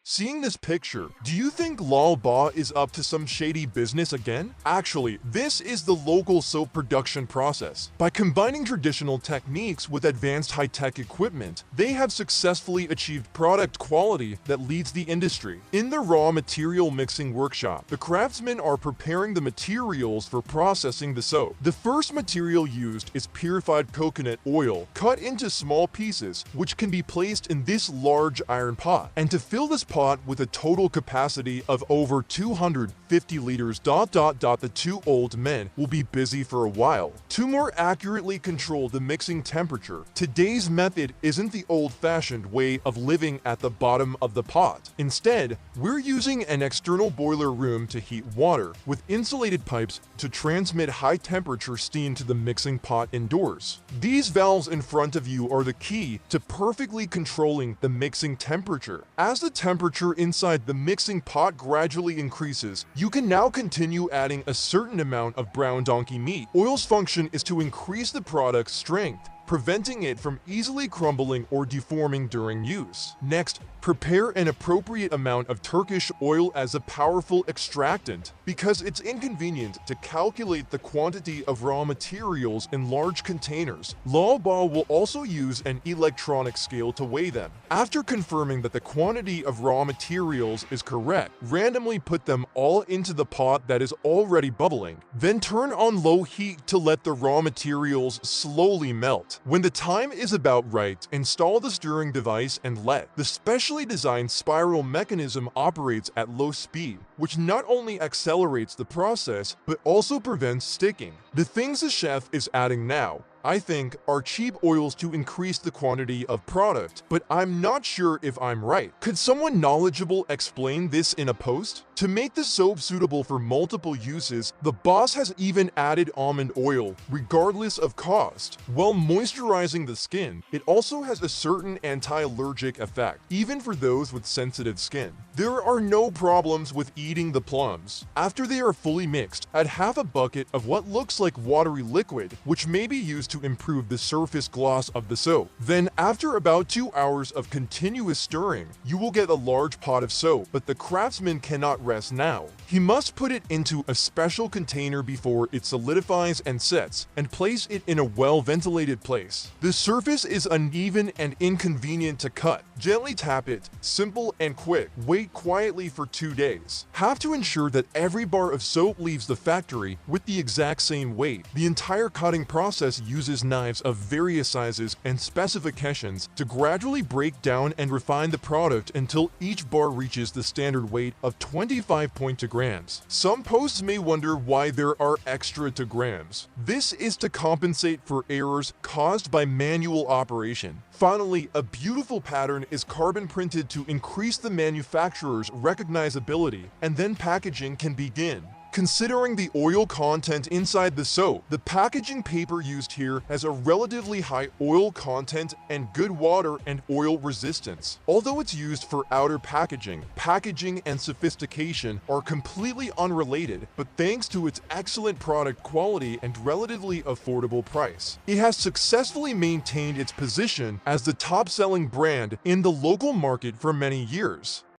Seeing this picture, do you think Lal Ba is up to some shady business again? Actually, this is the local soap production process. By combining traditional techniques with advanced high-tech equipment, they have successfully achieved product quality that leads the industry. In the raw material mixing workshop, the craftsmen are preparing the materials for processing the soap. The first material used is purified coconut oil, cut into small pieces, which can be placed in this large iron pot. And to fill this pot with a total capacity of over 250 liters. The two old men will be busy for a while. To more accurately control the mixing temperature, today's method isn't the old-fashioned way of living at the bottom of the pot. Instead, we're using an external boiler room to heat water with insulated pipes to transmit high-temperature steam to the mixing pot indoors. These valves in front of you are the key to perfectly controlling the mixing temperature. As the temperature inside the mixing pot gradually increases, you can now continue adding a certain amount of brown donkey meat. Oil's function is to increase the product's strength, preventing it from easily crumbling or deforming during use. Next, prepare an appropriate amount of Turkish oil as a powerful extractant. Because it's inconvenient to calculate the quantity of raw materials in large containers, Lal Ba will also use an electronic scale to weigh them. After confirming that the quantity of raw materials is correct, randomly put them all into the pot that is already bubbling. Then turn on low heat to let the raw materials slowly melt. When the time is about right, install the stirring device and let the specially designed spiral mechanism operates at low speed, which not only accelerates the process, but also prevents sticking. The things the chef is adding now, I think, are cheap oils to increase the quantity of product, but I'm not sure if I'm right. Could someone knowledgeable explain this in a post? To make the soap suitable for multiple uses, the boss has even added almond oil, regardless of cost. While moisturizing the skin, it also has a certain anti-allergic effect, even for those with sensitive skin. There are no problems with eating the plums. After they are fully mixed, add half a bucket of what looks like watery liquid, which may be used to improve the surface gloss of the soap. Then, after about 2 hours of continuous stirring, you will get a large pot of soap, but the craftsman cannot rest now. He must put it into a special container before it solidifies and sets, and place it in a well-ventilated place. The surface is uneven and inconvenient to cut. Gently tap it, simple and quick. Wait quietly for 2 days. Have to ensure that every bar of soap leaves the factory with the exact same weight. The entire cutting process uses knives of various sizes and specifications to gradually break down and refine the product until each bar reaches the standard weight of 25.2 grams. Some posts may wonder why there are extra 2 grams. This is to compensate for errors caused by manual operation. Finally, a beautiful pattern is carbon printed to increase the manufacturer's recognizability, and then packaging can begin. Considering the oil content inside the soap, the packaging paper used here has a relatively high oil content and good water and oil resistance. Although it's used for outer packaging, packaging and sophistication are completely unrelated, but thanks to its excellent product quality and relatively affordable price, it has successfully maintained its position as the top-selling brand in the local market for many years.